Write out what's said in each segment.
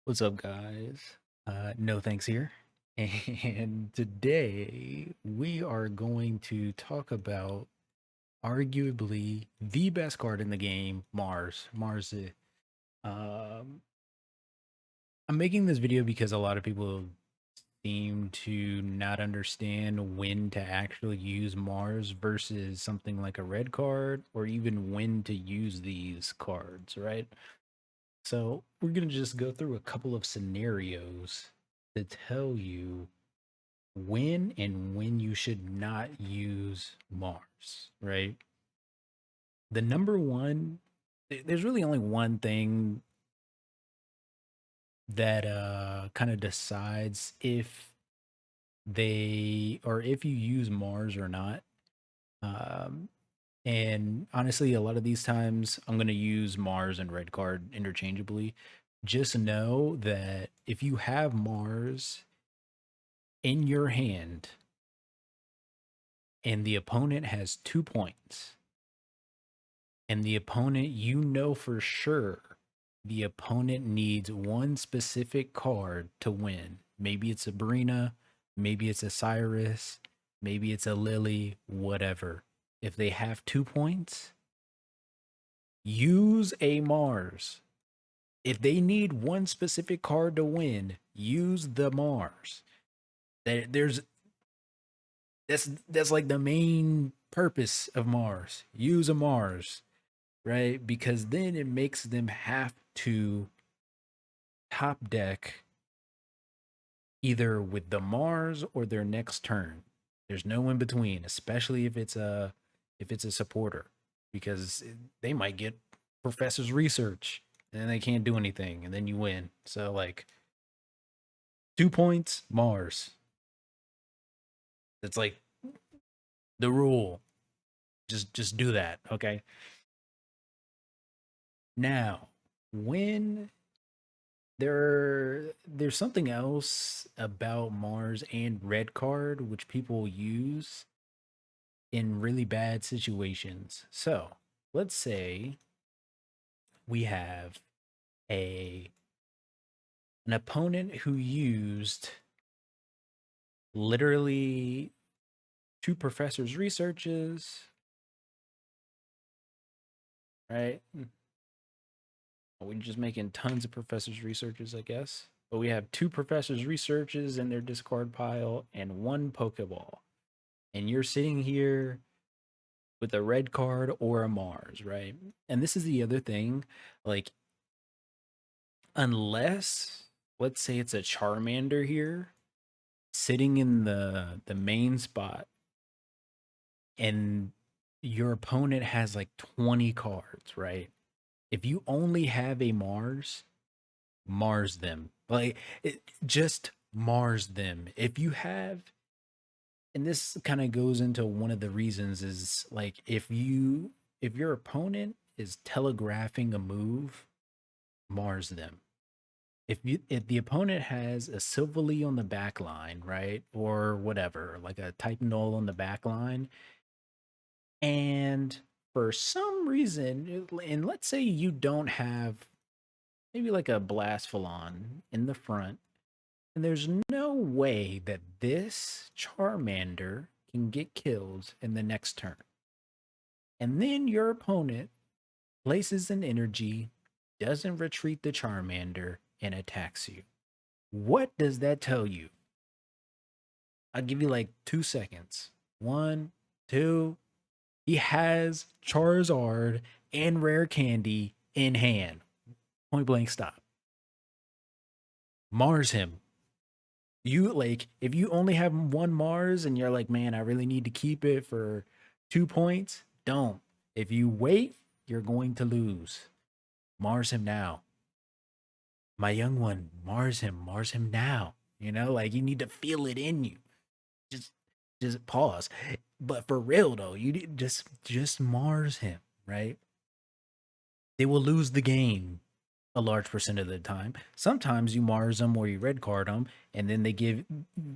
What's up, guys? No thanks here. And today we are going to talk about arguably the best card in the game, Mars. Um, I'm making this video because a lot of people seem to not understand when to actually use Mars versus something like a red card, or even when to use these cards, right? So we're going to just go through a couple of scenarios to tell you when you should not use Mars, right? The number one, there's really only one thing that kind of decides if they or if you use Mars or not. Um, and honestly, a lot of these times I'm going to use Mars and red card interchangeably. Just know that if you have Mars in your hand and the opponent has 2 points, and the opponent, you know for sure, the opponent needs one specific card to win. Maybe it's a Brina, maybe it's a Cyrus, maybe it's a Lily, whatever. If they have 2 points, use a Mars. If they need one specific card to win, use the Mars. There's that's like the main purpose of Mars. Use a Mars, right? Because then it makes them have to top deck either with the Mars or their next turn. There's no in between, especially if it's a supporter, because they might get professor's research and then they can't do anything and then you win. So like 2 points, Mars. That's like the rule. Just do that, okay? Now, when there's something else about Mars and red card which people use in really bad situations. So, let's say we have a an opponent who used literally two professors' researches, right? We're just making tons of professors' researches, I guess. But we have two professors' researches in their discard pile and one Pokeball. And you're sitting here with a red card or a Mars, right? And this is the other thing. Like, unless, let's say it's a Charmander here sitting in the main spot and your opponent has like 20 cards, right? If you only have a Mars, Mars them. Like just Mars them. If you have, and this kind of goes into one of the reasons is like if your opponent is telegraphing a move, Mars them. If the opponent has a Silverly on the back line, right? Or whatever, like a type null on the back line, and for some reason, and let's say you don't have maybe like a Blastphalon in the front, and there's no way that this Charmander can get killed in the next turn. And then your opponent places an energy, doesn't retreat the Charmander, and attacks you. What does that tell you? I'll give you like 2 seconds. One, two. He has Charizard and Rare Candy in hand. Point blank stop. Mars him. You like if you only have one Mars and you're like, man, I really need to keep it for 2 points, don't. If you wait, you're going to lose. Mars him now. My young one, Mars him now. You know, like you need to feel it in you. Just just pause. But for real though, you just Mars him, right? They will lose the game a large percent of the time. Sometimes you Mars them or you red card them, and then they give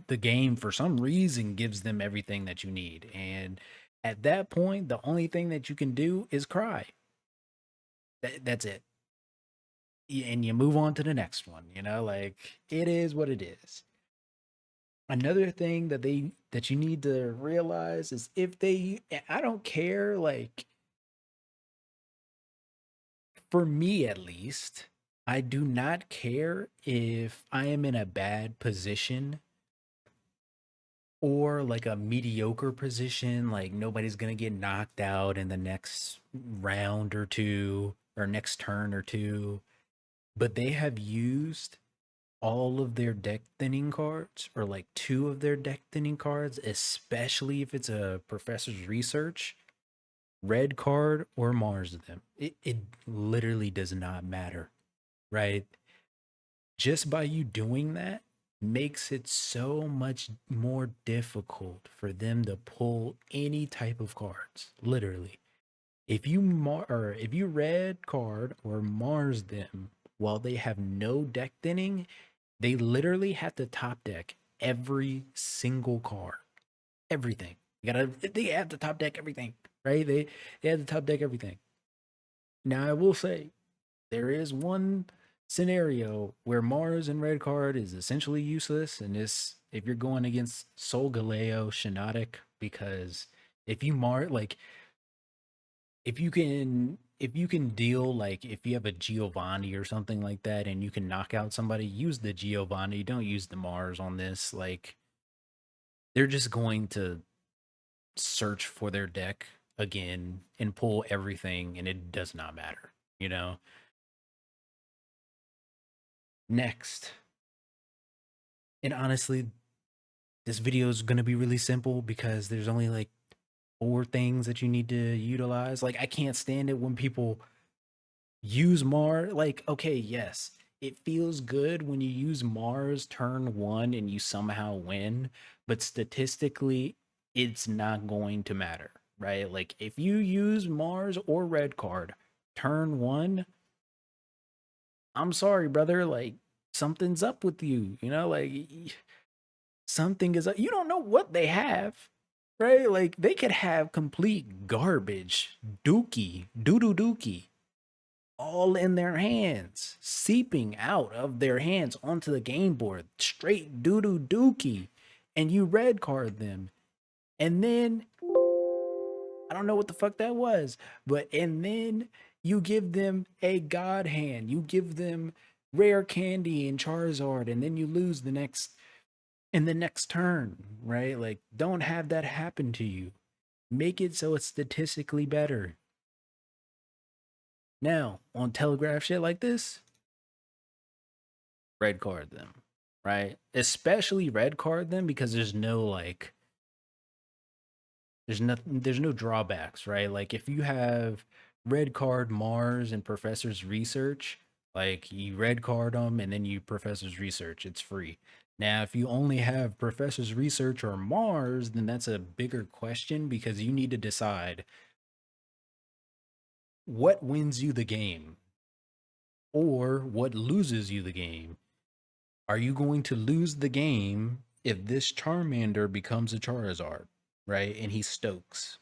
the game for some reason gives them everything that you need. And at that point, the only thing that you can do is cry. That's it. and you move on to the next one, you know, like it is what it is. Another thing that you need to realize is if they I don't care, like for me at least, I do not care if I am in a bad position or like a mediocre position, like nobody's gonna get knocked out in the next round or two or next turn or two, but they have used all of their deck thinning cards or like two of their deck thinning cards, especially if it's a professor's research, red card or Mars them. It literally does not matter, right? Just by you doing that makes it so much more difficult for them to pull any type of cards. Literally, if you red card or Mars them while they have no deck thinning, they literally have to top deck every single card, everything. They have to top deck everything, right? They have to top deck everything. Now I will say there is one scenario where Mars and red card is essentially useless, and this if you're going against Sol Galeo Shinotic, because if you mar like if you can deal like if you have a Giovanni or something like that and you can knock out somebody, use the Giovanni, don't use the Mars on this. Like they're just going to search for their deck again and pull everything and it does not matter, you know? Next, and honestly, this video is going to be really simple because there's only like four things that you need to utilize. Like I can't stand it when people use Mars. Like, okay, yes, it feels good when you use Mars turn one and you somehow win, but statistically, it's not going to matter, right? Like, if you use Mars or red card turn one, I'm sorry, brother. Like, something's up with you, you know? Like, something is up. You don't know what they have, right? Like, they could have complete garbage, doo doo dookie all in their hands, seeping out of their hands onto the game board, straight doo doo dookie, and you red card them. And then I don't know what the fuck that was, but and then you give them a god hand, you give them rare candy and Charizard, and then you lose the next in the next turn, right? Like, don't have that happen to you. Make it so it's statistically better. Now, on telegraph shit like this, red card them, right? Especially red card them because there's no like there's no drawbacks, right? Like if you have red card Mars and Professor's Research, like you red card them and then you Professor's Research, it's free. Now, if you only have Professor's Research or Mars, then that's a bigger question because you need to decide what wins you the game or what loses you the game. Are you going to lose the game if this Charmander becomes a Charizard, right? And he Stokes?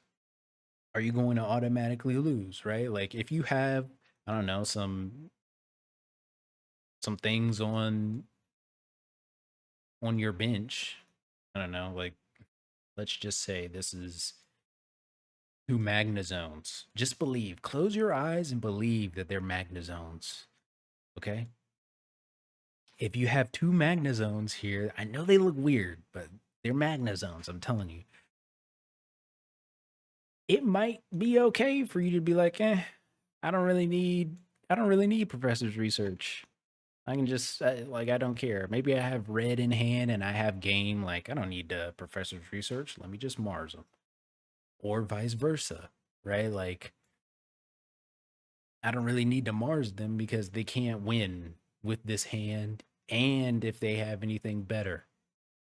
Are you going to automatically lose, right? Like if you have, I don't know, some things on your bench, I don't know, like let's just say this is two Magnazones. Just believe. Close your eyes and believe that they're Magnazones. Okay? If you have two Magnazones here, I know they look weird, but they're Magnazones, I'm telling you. It might be okay for you to be like, I don't really need I don't really need professor's research. I can just like I don't care. Maybe I have red in hand and I have game. Like I don't need professor's research. Let me just Mars them, or vice versa, right? Like I don't really need to Mars them because they can't win with this hand, and if they have anything better.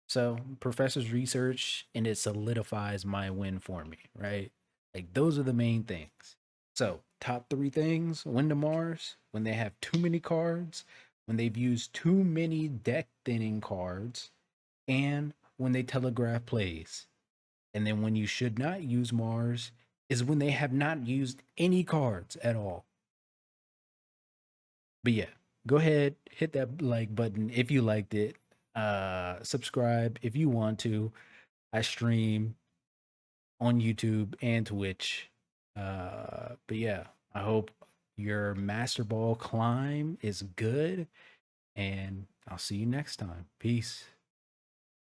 So professor's research and it solidifies my win for me, right? Like those are the main things. So top three things: win to Mars when they have too many cards, when they've used too many deck thinning cards, and when they telegraph plays. And then when you should not use Mars is when they have not used any cards at all. But yeah, Go ahead, hit that like button if you liked it. Subscribe if you want to. I stream on YouTube and Twitch. But yeah, I hope your master ball climb is good, and I'll see you next time. Peace.